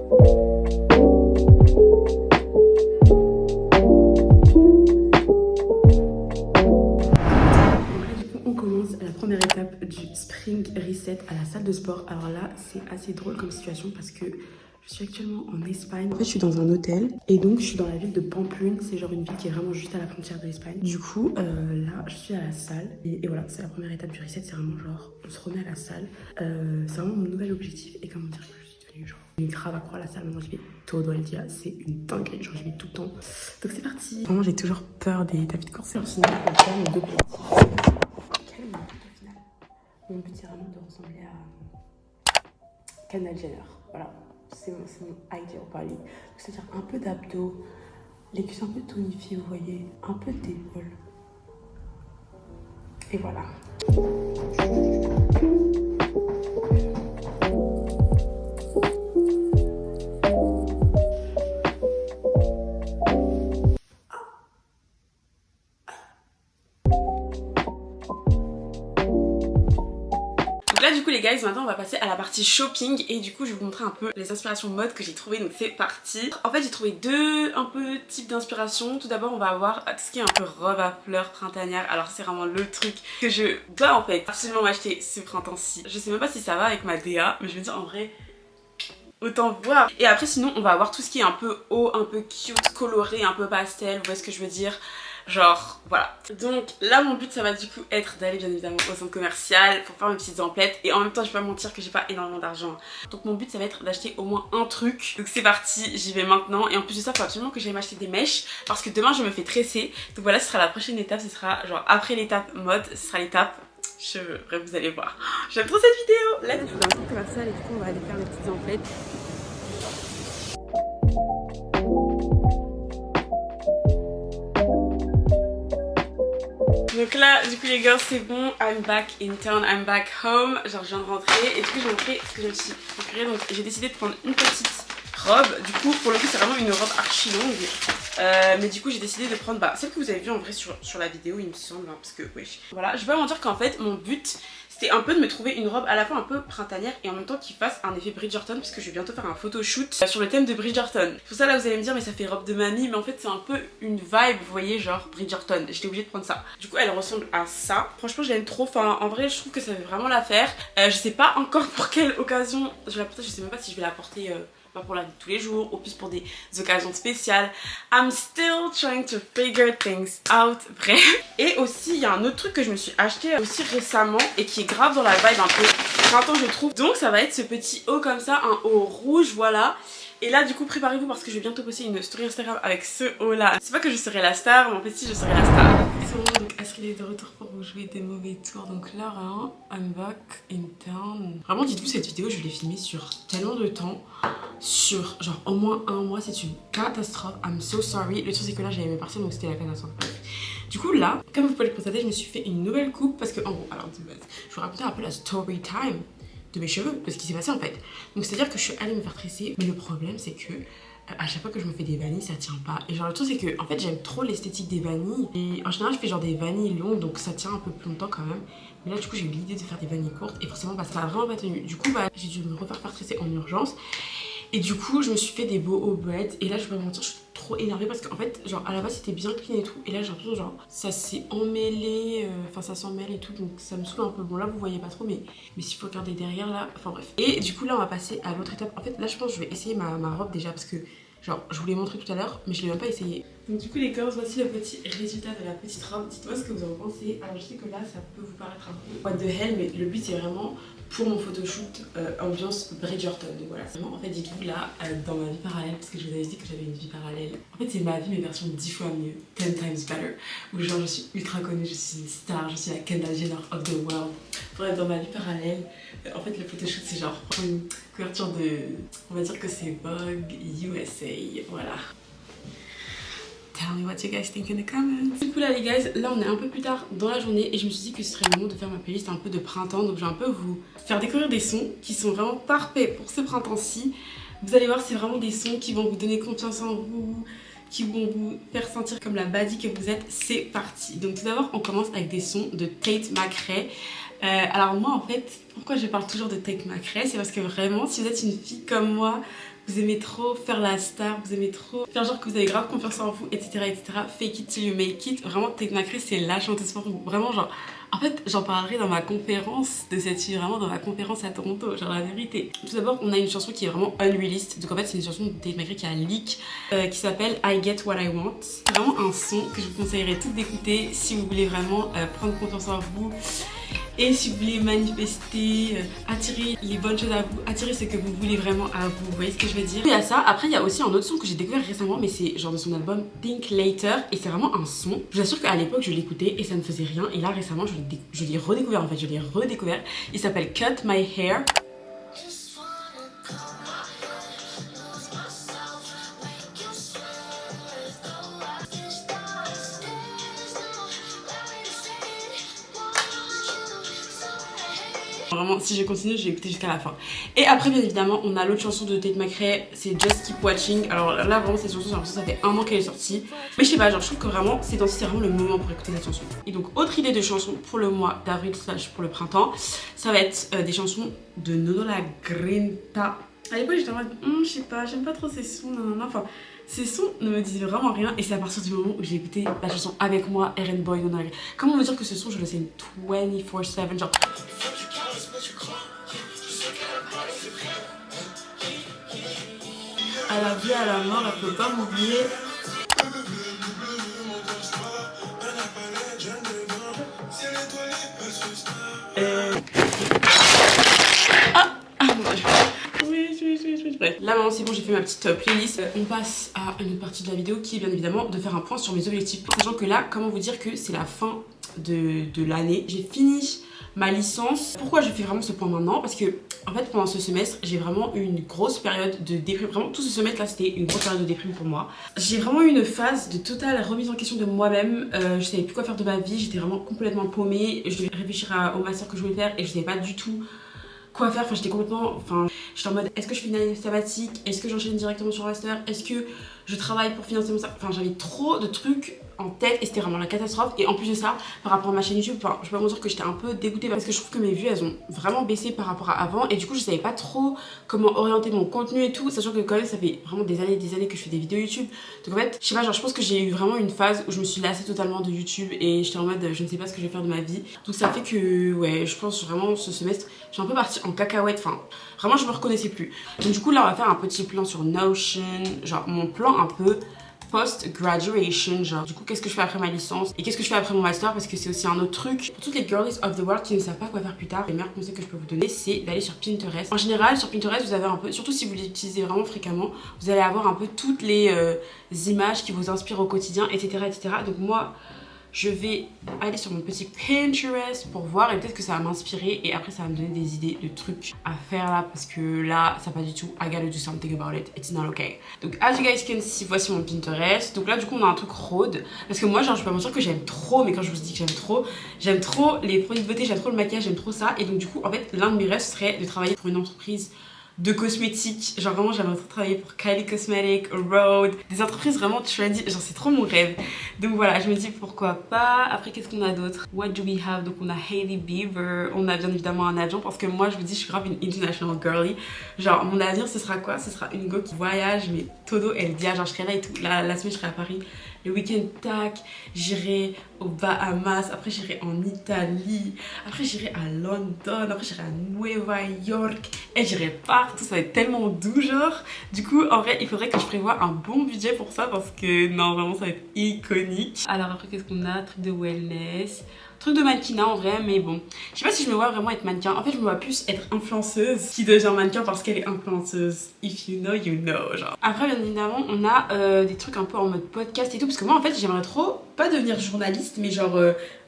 On commence la première étape du Spring Reset à la salle de sport. Alors là, c'est assez drôle comme situation parce que je suis actuellement en Espagne. En fait, je suis dans un hôtel et donc je suis dans la ville de Pamplune. C'est genre une ville qui est vraiment juste à la frontière de l'Espagne. Du coup, là, je suis à la salle et voilà, c'est la première étape du reset. C'est vraiment genre, on se remet à la salle. C'est vraiment mon nouvel objectif et comment dire que je suis devenue genre une grave accro à la salle. Maintenant, j'y vais todo el dia. C'est une dinguerie, genre j'y vais tout le temps. Donc c'est parti. Vraiment, j'ai toujours peur des tapis de course. Sinon, on va faire mes deux petits. Quel est mon but au final? Mon but, c'est vraiment de ressembler à Kendall Jenner. Voilà. C'est mon ideal body. C'est-à-dire un peu d'abdos, les cuisses un peu tonifiées, vous voyez, un peu d'épaules. Et voilà. Là du coup les guys, maintenant on va passer à la partie shopping et du coup je vais vous montrer un peu les inspirations mode que j'ai trouvées, donc c'est parti. En fait j'ai trouvé deux un peu types d'inspiration. Tout d'abord on va avoir tout ce qui est un peu robe à fleurs printanière. Alors c'est vraiment le truc que je dois en fait absolument m'acheter ce printemps-ci. Je sais même pas si ça va avec ma DA, mais je veux dire en vrai autant voir. Et après sinon on va avoir tout ce qui est un peu haut, un peu cute, coloré, un peu pastel, vous voyez ce que je veux dire. Genre voilà. Donc là mon but ça va du coup être d'aller bien évidemment au centre commercial pour faire mes petites emplettes. Et en même temps je vais pas mentir que j'ai pas énormément d'argent. Donc mon but ça va être d'acheter au moins un truc. Donc c'est parti, j'y vais maintenant. Et en plus de ça il faut absolument que j'aille m'acheter des mèches parce que demain je me fais tresser. Donc voilà, ce sera la prochaine étape. Ce sera genre après l'étape mode, ce sera l'étape cheveux. Bref vous allez voir. J'aime trop cette vidéo. Là je suis dans le centre commercial et du coup on va aller faire les petites emplettes. Donc là, du coup les gars, c'est bon, I'm back in town, I'm back home. Genre je viens de rentrer et du coup j'ai montré ce que je me suis procuré. Donc j'ai décidé de prendre une petite robe. Du coup pour le coup c'est vraiment une robe archi longue. Mais du coup j'ai décidé de prendre celle que vous avez vue en vrai sur la vidéo il me semble. Parce que wesh. Voilà, je vais pas mentir qu'en fait mon but c'était un peu de me trouver une robe à la fois un peu printanière et en même temps qui fasse un effet Bridgerton, puisque je vais bientôt faire un photoshoot sur le thème de Bridgerton. Pour ça là vous allez me dire mais ça fait robe de mamie, mais en fait c'est un peu une vibe, vous voyez, genre Bridgerton. J'étais obligée de prendre ça. Du coup elle ressemble à ça. Franchement je l'aime trop, enfin en vrai je trouve que ça fait vraiment l'affaire. Je sais pas encore pour quelle occasion je vais la porter, je sais même pas si je vais la porter pas pour la vie de tous les jours, ou plus pour des occasions spéciales. I'm still trying to figure things out. Bref. Et aussi, il y a un autre truc que je me suis acheté aussi récemment et qui est grave dans la vibe un peu printemps je trouve. Donc ça va être ce petit haut comme ça, un haut rouge, voilà. Et là du coup préparez-vous parce que je vais bientôt poster une story Instagram avec ce haut là. C'est pas que je serai la star, mais en fait si je serai la star. Donc est-ce qu'il est de retour pour vous jouer des mauvais tours? Donc là, I'm back in town. Vraiment dites-vous cette vidéo je l'ai filmée sur tellement de temps. Sur genre au moins un mois, c'est une catastrophe. I'm so sorry. Le truc c'est que là j'avais mes partiels donc c'était la catastrophe. Du coup là, comme vous pouvez le constater, je me suis fait une nouvelle coupe parce que en gros, alors de base, je vous raconter un peu la story time de mes cheveux, de ce qui s'est passé en fait. Donc c'est à dire que je suis allée me faire tresser, mais le problème c'est que à chaque fois que je me fais des vanilles ça tient pas. Et genre le truc c'est que en fait j'aime trop l'esthétique des vanilles et en général je fais genre des vanilles longues donc ça tient un peu plus longtemps quand même. Mais là du coup j'ai eu l'idée de faire des vanilles courtes et forcément ça a vraiment pas tenu. Du coup j'ai dû me refaire tresser en urgence. Et du coup je me suis fait des boho braids et là je vais pas mentir, je suis trop énervée parce qu'en fait genre à la base c'était bien clean et tout et là j'ai l'impression genre ça s'est emmêlé, enfin ça s'emmêle et tout donc ça me saoule un peu. Bon là vous voyez pas trop mais s'il faut regarder derrière là, enfin bref. Et du coup là on va passer à l'autre étape. En fait là je pense que je vais essayer ma robe déjà parce que genre je vous l'ai montré tout à l'heure mais je l'ai même pas essayé. Donc du coup les girls, voici le petit résultat de la petite robe. Dites-moi ce que vous en pensez. Alors je sais que là ça peut vous paraître un peu what the hell mais le but c'est vraiment pour mon photoshoot ambiance Bridgerton. Donc voilà, en fait dites-vous là dans ma vie parallèle, parce que je vous avais dit que j'avais une vie parallèle. En fait c'est ma vie mais version 10 fois mieux, 10 times better. Où genre je suis ultra connue, je suis une star, je suis la Kendall Jenner of the world. Bref, dans ma vie parallèle, en fait le photoshoot c'est genre une couverture de, on va dire que c'est Vogue USA, voilà. Tell me what you guys think in the comments. Du coup là les guys, là on est un peu plus tard dans la journée et je me suis dit que ce serait le moment de faire ma playlist un peu de printemps. Donc je vais un peu vous faire découvrir des sons qui sont vraiment parfaits pour ce printemps-ci. Vous allez voir, c'est vraiment des sons qui vont vous donner confiance en vous, qui vont vous faire sentir comme la baddie que vous êtes. C'est parti. Donc tout d'abord on commence avec des sons de Tate McRae. Alors moi en fait, pourquoi je parle toujours de Tate McRae, c'est parce que vraiment si vous êtes une fille comme moi, vous aimez trop faire la star, vous aimez trop faire genre que vous avez grave confiance en vous, etc. Fake it till you make it. Vraiment Tate McRae c'est la chanteuse pour vous. Vraiment genre, en fait j'en parlerai dans ma conférence de cette fille, vraiment dans ma conférence à Toronto, genre la vérité. Tout d'abord on a une chanson qui est vraiment unreleased, donc en fait c'est une chanson de Tate McRae qui a leak, qui s'appelle I Get What I Want. C'est vraiment un son que je vous conseillerais toutes d'écouter si vous voulez vraiment prendre confiance en vous. Et si vous voulez manifester, attirer les bonnes choses à vous, attirer ce que vous voulez vraiment à vous, vous voyez ce que je veux dire? Il y a ça, après il y a aussi un autre son que j'ai découvert récemment, mais c'est genre de son album Think Later, et c'est vraiment un son. Je vous assure qu'à l'époque je l'écoutais et ça ne faisait rien, et là récemment je l'ai redécouvert en fait, je l'ai redécouvert. Il s'appelle Cut My Hair. Vraiment, si je continue, je vais écouter jusqu'à la fin. Et après, bien évidemment, on a l'autre chanson de Tate McRae, c'est Just Keep Watching. Alors là, vraiment, cette chanson, j'ai l'impression que ça fait 1 an qu'elle est sortie. Mais je sais pas, genre, je trouve que vraiment, c'est vraiment le moment pour écouter cette chanson. Et donc, autre idée de chanson pour le mois d'avril / pour le printemps, ça va être des chansons de Nono La Grinta. À l'époque, j'étais en mode, je sais pas, j'aime pas trop ces sons, enfin. Ces sons ne me disent vraiment rien et c'est à partir du moment où j'ai écouté la chanson Avec moi, Eren Boy, Nono La Grinta. Comment me dire que ce son, je le sais 24/7, genre. À la vie, à la mort, elle peut pas m'oublier. Bref, là maintenant c'est bon, j'ai fait ma petite playlist. On passe à une autre partie de la vidéo qui est bien évidemment de faire un point sur mes objectifs. Sachant que là, comment vous dire que c'est la fin de l'année. J'ai fini ma licence. Pourquoi je fais vraiment ce point maintenant? Parce que en fait pendant ce semestre j'ai vraiment eu une grosse période de déprime. Vraiment tout ce semestre là c'était une grosse période de déprime pour moi. J'ai vraiment eu une phase de totale remise en question de moi-même. Je savais plus quoi faire de ma vie, j'étais vraiment complètement paumée. Je devais réfléchir au master que je voulais faire et je savais pas du tout quoi faire. Enfin j'étais complètement, j'étais en mode est-ce que je fais une année sabbatique, est-ce que j'enchaîne directement sur master, est-ce que je travaille pour financer mon sac. Enfin j'avais trop de trucs en tête et c'était vraiment la catastrophe. Et en plus de ça, par rapport à ma chaîne YouTube, je peux pas vous dire que j'étais un peu dégoûtée parce que je trouve que mes vues elles ont vraiment baissé par rapport à avant. Et du coup je savais pas trop comment orienter mon contenu et tout, sachant que quand même ça fait vraiment des années que je fais des vidéos YouTube. Donc en fait je sais pas, genre je pense que j'ai eu vraiment une phase où je me suis lassée totalement de YouTube et j'étais en mode je ne sais pas ce que je vais faire de ma vie. Donc ça fait que ouais, je pense vraiment ce semestre j'ai un peu parti en cacahuète, enfin vraiment je me reconnaissais plus. Donc du coup là on va faire un petit plan sur Notion, genre mon plan un peu post-graduation, genre du coup qu'est-ce que je fais après ma licence et qu'est-ce que je fais après mon master, parce que c'est aussi un autre truc pour toutes les girlies of the world qui ne savent pas quoi faire plus tard. Les meilleurs conseils que je peux vous donner c'est d'aller sur Pinterest. En général sur Pinterest vous avez un peu, surtout si vous l'utilisez vraiment fréquemment, vous allez avoir un peu toutes les images qui vous inspirent au quotidien, etc. Donc moi je vais aller sur mon petit Pinterest pour voir et peut-être que ça va m'inspirer et après ça va me donner des idées de trucs à faire là, parce que là ça pas du tout. I gotta do something about it, it's not okay. Donc as you guys can see, voici mon Pinterest. Donc là du coup on a un truc rôde parce que moi genre je peux pas mentir que j'aime trop, mais quand je vous dis que j'aime trop les produits de beauté, j'aime trop le maquillage, j'aime trop ça. Et donc du coup en fait l'un de mes rêves serait de travailler pour une entreprise de cosmétiques, genre vraiment j'aimerais trop travailler pour Kylie Cosmetics, Rhode, des entreprises vraiment trendy, genre c'est trop mon rêve. Donc voilà, je me dis pourquoi pas. Après qu'est-ce qu'on a d'autre? What do we have? Donc on a Hailey Bieber, on a bien évidemment un avion parce que moi je vous dis je suis grave une international girly. Genre mon avenir ce sera quoi? Ce sera une go qui voyage mais todo el dia, genre je serai là et tout, la semaine je serai à Paris, le week-end tac, j'irai aux Bahamas, après j'irai en Italie, après j'irai à London, après j'irai à Nueva York et j'irai partout, ça va être tellement doux genre. Du coup en vrai il faudrait que je prévoie un bon budget pour ça parce que non vraiment ça va être iconique. Alors après qu'est-ce qu'on a? Truc de wellness, truc de mannequinat en vrai, mais bon je sais pas si je me vois vraiment être mannequin. En fait je me vois plus être influenceuse qui devient mannequin parce qu'elle est influenceuse. If you know you know genre. Après bien évidemment on a des trucs un peu en mode podcast et tout, parce que moi en fait j'aimerais trop pas devenir journaliste, mais genre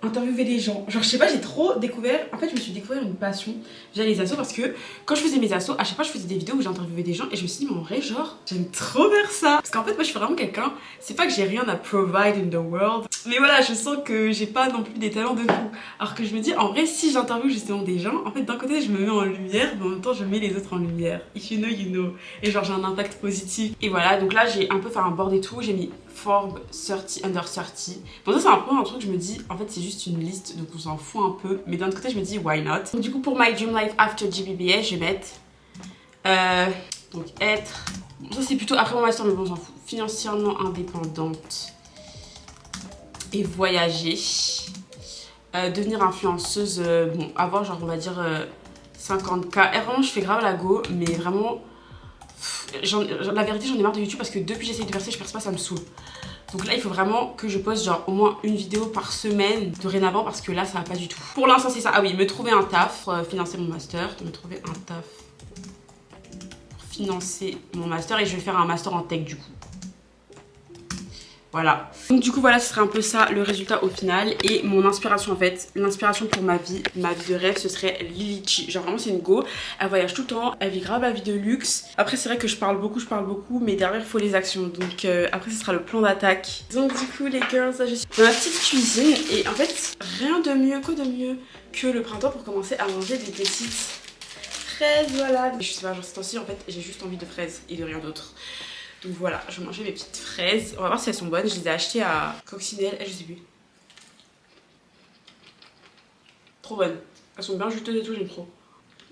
interviewer des gens. Genre je sais pas, j'ai trop découvert, en fait je me suis découvert une passion via les assos parce que quand je faisais mes assos, à chaque fois je faisais des vidéos où j'interviewais des gens et je me suis dit mais en vrai genre j'aime trop faire ça. Parce qu'en fait moi je suis vraiment quelqu'un, c'est pas que j'ai rien à provide in the world, mais voilà je sens que j'ai pas non plus des talents de fou. Alors que je me dis en vrai si j'interviewe justement des gens, en fait d'un côté je me mets en lumière mais en même temps je mets les autres en lumière. If you know you know. Et genre j'ai un impact positif. Et voilà donc là j'ai un peu fait un board et tout, j'ai mis Forbes 30 under 30. Bon ça c'est un peu un truc, je me dis en fait c'est juste une liste donc on s'en fout un peu, mais d'un autre côté je me dis why not. Donc du coup pour my dream life after GBBS je vais mettre donc être, ça c'est plutôt après mon master mais bon on s'en fout, financièrement indépendante et voyager, devenir influenceuse, bon avoir genre on va dire 50K. Et vraiment je fais grave la go mais vraiment la vérité j'en ai marre de YouTube parce que depuis que j'essaye de percer je perce pas, ça me saoule. Donc là il faut vraiment que je poste genre au moins une vidéo par semaine dorénavant parce que là ça va pas du tout. Pour l'instant c'est ça, ah oui, me trouver un taf, financer mon master, me trouver un taf pour financer mon master et je vais faire un master en tech du coup. Voilà. Donc du coup voilà ce serait un peu ça le résultat au final. Et mon inspiration en fait, l'inspiration pour ma vie de rêve ce serait Lily Chi. Genre vraiment c'est une go, elle voyage tout le temps, elle vit grave la vie de luxe. Après c'est vrai que je parle beaucoup mais derrière il faut les actions. Donc après ce sera le plan d'attaque. Donc du coup les girls, là je suis dans ma petite cuisine et en fait rien de mieux que le printemps pour commencer à manger des petites fraises. Voilà. Je sais pas, genre ces temps-ci en fait j'ai juste envie de fraises et de rien d'autre. Donc voilà, je vais manger mes petites fraises. On va voir si elles sont bonnes. Je les ai achetées à Coccinelle. Je sais plus. Trop bonnes. Elles sont bien juteuses et tout, j'aime trop.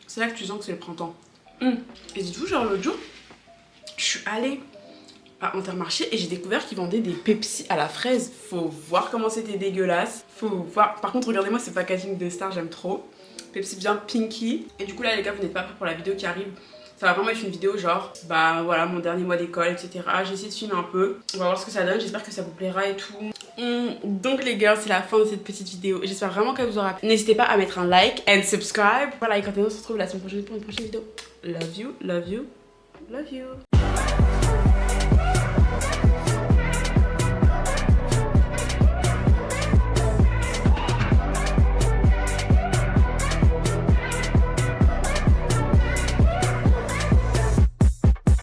C'est là que tu sens que c'est le printemps. Et dites-vous, genre l'autre jour, je suis allée à Intermarché et j'ai découvert qu'ils vendaient des Pepsi à la fraise. Faut voir comment c'était dégueulasse. Faut voir. Par contre, regardez-moi ce packaging de Star, j'aime trop. Pepsi bien pinky. Et du coup là les gars, vous n'êtes pas prêts pour la vidéo qui arrive. Ça va vraiment être une vidéo genre, bah voilà, mon dernier mois d'école, etc. J'ai essayé de filmer un peu. On va voir ce que ça donne, j'espère que ça vous plaira et tout. Donc les gars, c'est la fin de cette petite vidéo. J'espère vraiment qu'elle vous aura plu. N'hésitez pas à mettre un like and subscribe. Voilà, et quant à nous, on se retrouve la semaine prochaine pour une prochaine vidéo. Love you, love you, love you.